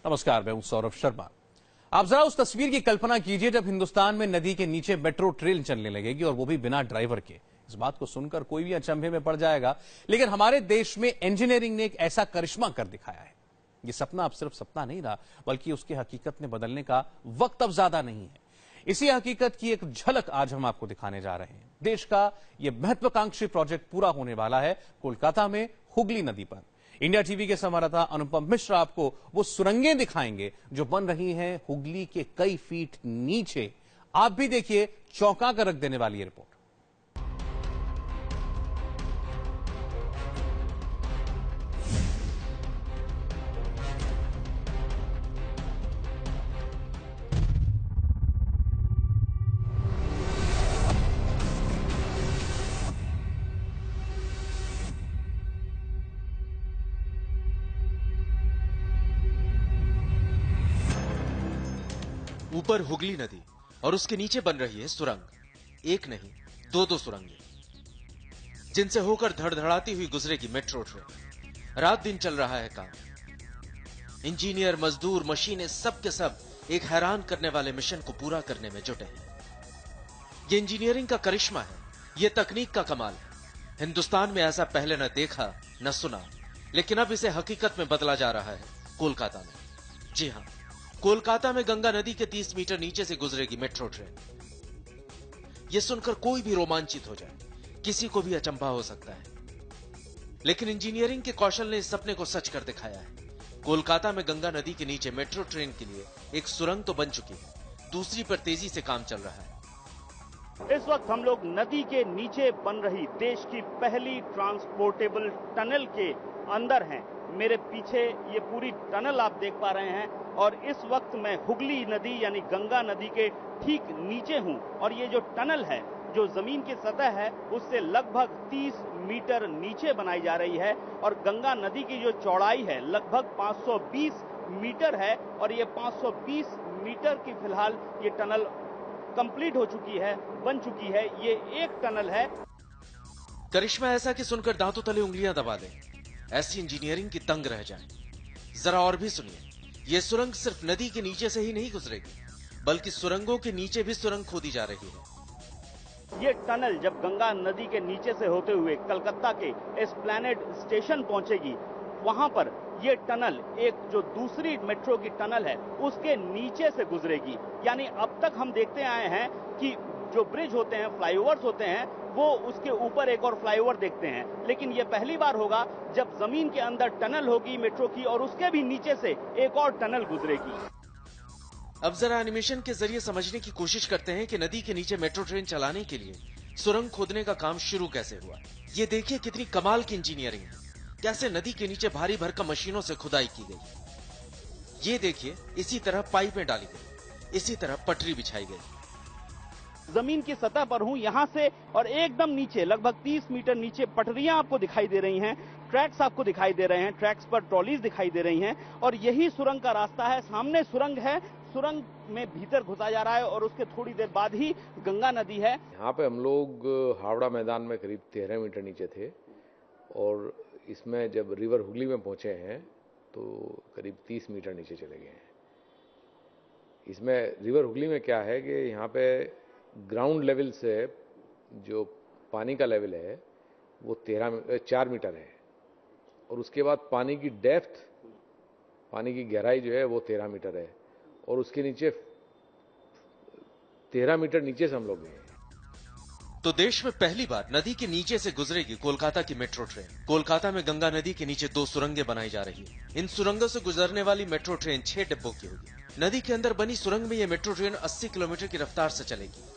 नमस्कार, मैं हूं सौरभ शर्मा। आप जरा उस तस्वीर की कल्पना कीजिए जब हिंदुस्तान में नदी के नीचे मेट्रो ट्रेन चलने लगेगी और वो भी बिना ड्राइवर के। इस बात को सुनकर कोई भी अचंभे में पड़ जाएगा, लेकिन हमारे देश में इंजीनियरिंग ने एक ऐसा करिश्मा कर दिखाया है। ये सपना अब सिर्फ सपना नहीं रहा, बल्कि उसकी हकीकत में बदलने का वक्त अब ज्यादा नहीं है। इसी हकीकत की एक झलक आज हम आपको दिखाने जा रहे हैं। देश का यह महत्वाकांक्षी प्रोजेक्ट पूरा होने वाला है कोलकाता में हुगली नदी पर। इंडिया टीवी के संवाददाता अनुपम मिश्रा आपको वो सुरंगें दिखाएंगे जो बन रही हैं हुगली के कई फीट नीचे। आप भी देखिए चौंका कर रख देने वाली ये रिपोर्ट। ऊपर हुगली नदी और उसके नीचे बन रही है सुरंग। एक नहीं, दो सुरंगें, जिनसे होकर धड़धड़ाती हुई गुजरेगी मेट्रो ट्रेन। रात दिन चल रहा है काम। इंजीनियर, मजदूर, मशीनें, सब के सब एक हैरान करने वाले मिशन को पूरा करने में जुटे हैं। ये इंजीनियरिंग का करिश्मा है, ये तकनीक का कमाल है। हिंदुस्तान में ऐसा पहले न देखा न सुना, लेकिन अब इसे हकीकत में बदला जा रहा है कोलकाता में। जी हां, कोलकाता में गंगा नदी के 30 मीटर नीचे से गुजरेगी मेट्रो ट्रेन। यह सुनकर कोई भी रोमांचित हो जाए, किसी को भी अचंभा हो सकता है, लेकिन इंजीनियरिंग के कौशल ने इस सपने को सच कर दिखाया है। कोलकाता में गंगा नदी के नीचे मेट्रो ट्रेन के लिए एक सुरंग तो बन चुकी है, दूसरी पर तेजी से काम चल रहा है। इस वक्त हम लोग नदी के नीचे बन रही देश की पहली ट्रांसपोर्टेबल टनल के अंदर हैं। मेरे पीछे ये पूरी टनल आप देख पा रहे हैं और इस वक्त मैं हुगली नदी यानी गंगा नदी के ठीक नीचे हूं। और ये जो टनल है, जो जमीन की सतह है, उससे लगभग 30 मीटर नीचे बनाई जा रही है और गंगा नदी की जो चौड़ाई है लगभग 520 मीटर है और ये 520 मीटर की फिलहाल ये टनल कंप्लीट हो चुकी है, बन चुकी है। ये एक टनल है। करिश्मा ऐसा कि सुनकर दांतों तले उंगलियां दबा दें, ऐसी इंजीनियरिंग की दंग रह जाए। जरा और भी सुनिए, ये सुरंग सिर्फ नदी के नीचे से ही नहीं गुजरेगी, बल्कि सुरंगों के नीचे भी सुरंग खोदी जा रही है। ये टनल जब गंगा नदी के नीचे से होते हुए कलकत्ता के एस्प्लैनेड स्टेशन पहुंचेगी, वहां पर ये टनल एक जो दूसरी मेट्रो की टनल है उसके नीचे से गुजरेगी। यानी अब तक हम देखते आए हैं कि जो ब्रिज होते हैं, फ्लाईओवर्स होते हैं, वो उसके ऊपर एक और फ्लाईओवर देखते हैं, लेकिन ये पहली बार होगा जब जमीन के अंदर टनल होगी मेट्रो की और उसके भी नीचे से एक और टनल गुजरेगी। अब जरा एनिमेशन के जरिए समझने की कोशिश करते हैं कि नदी के नीचे मेट्रो ट्रेन चलाने के लिए सुरंग खोदने का काम शुरू कैसे हुआ। ये देखिए कितनी कमाल की इंजीनियरिंग है, कैसे नदी के नीचे भारी भरकम मशीनों से खुदाई की गई। ये देखिए, इसी तरह पाइपें डाली गई, इसी तरह पटरी बिछाई गई। जमीन की सतह पर हूं यहां से, और एकदम नीचे लगभग 30 मीटर नीचे पटरियां आपको दिखाई दे रही हैं, ट्रैक्स आपको दिखाई दे रहे हैं, ट्रैक्स पर ट्रॉलीज दिखाई दे रही हैं और यही सुरंग का रास्ता है। सामने सुरंग है, सुरंग में भीतर घुसा जा रहा है और उसके थोड़ी देर बाद ही गंगा नदी है। यहाँ पे हम लोग हावड़ा मैदान में करीब 13 मीटर नीचे थे और इसमें जब रिवर हुगली में पहुंचे हैं तो करीब 30 मीटर नीचे चले गए हैं। इसमें रिवर हुगली में क्या है कि यहाँ पे ग्राउंड लेवल से जो पानी का लेवल है वो 4 मीटर है और उसके बाद पानी की डेप्थ, पानी की गहराई जो है वो 13 मीटर है और उसके नीचे 13 मीटर नीचे से हम लोग गए। तो देश में पहली बार नदी के नीचे से गुजरेगी कोलकाता की मेट्रो ट्रेन। कोलकाता में गंगा नदी के नीचे 2 सुरंगें बनाई जा रही है। इन सुरंगों से गुजरने वाली मेट्रो ट्रेन 6 डिब्बों की होगी। नदी के अंदर बनी सुरंग में यह मेट्रो ट्रेन 80 किलोमीटर की रफ्तार से चलेगी।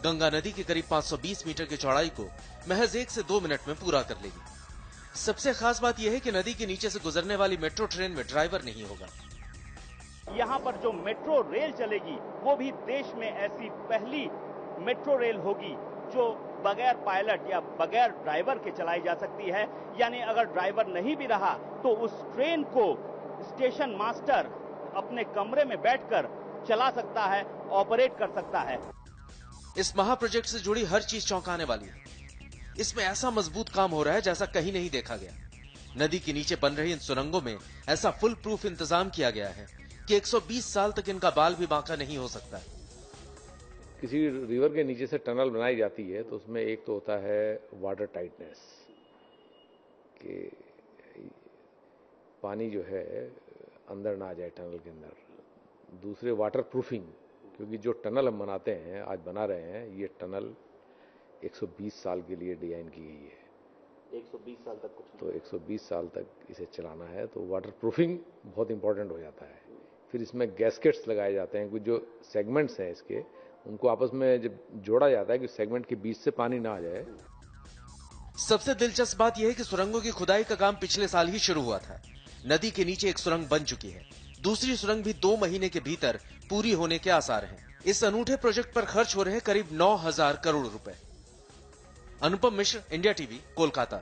गंगा नदी के करीब 520 मीटर की चौड़ाई को महज 1 से 2 मिनट में पूरा कर लेगी। सबसे खास बात यह है कि नदी के नीचे से गुजरने वाली मेट्रो ट्रेन में ड्राइवर नहीं होगा। यहाँ पर जो मेट्रो रेल चलेगी वो भी देश में ऐसी पहली मेट्रो रेल होगी जो बगैर पायलट या बगैर ड्राइवर के चलाई जा सकती है। यानी अगर ड्राइवर नहीं भी रहा तो उस ट्रेन को स्टेशन मास्टर अपने कमरे में बैठकर चला सकता है, ऑपरेट कर सकता है। इस महा प्रोजेक्ट से जुड़ी हर चीज चौंकाने वाली है। इसमें ऐसा मजबूत काम हो रहा है जैसा कहीं नहीं देखा गया। नदी के नीचे बन रही इन सुरंगों में ऐसा फुल प्रूफ इंतजाम किया गया है कि 120 साल तक इनका बाल भी बांका नहीं हो सकता है। किसी रिवर के नीचे से टनल बनाई जाती है तो उसमें एक तो होता है वाटर टाइटनेस, कि पानी जो है अंदर ना आ जाए टनल के अंदर। दूसरे वाटर प्रूफिंग, क्योंकि जो टनल हम बनाते हैं, आज बना रहे हैं, ये टनल 120 साल के लिए डिजाइन की गई है। 120 साल तक कुछ तो 120 साल तक इसे चलाना है, तो वाटर प्रूफिंग बहुत इंपॉर्टेंट हो जाता है। फिर इसमें गैस्केट्स लगाए जाते हैं, कुछ जो सेगमेंट्स हैं इसके, उनको आपस में जब जोड़ा जाता है कि सेगमेंट के बीच से पानी ना आ जाए। सबसे दिलचस्प बात यह है कि सुरंगों की खुदाई का काम पिछले साल ही शुरू हुआ था। नदी के नीचे एक सुरंग बन चुकी है, दूसरी सुरंग भी 2 महीने के भीतर पूरी होने के आसार हैं। इस अनूठे प्रोजेक्ट पर खर्च हो रहे हैं करीब 9,000 करोड़ रुपए। Anupam Mishra, India TV, Kolkata.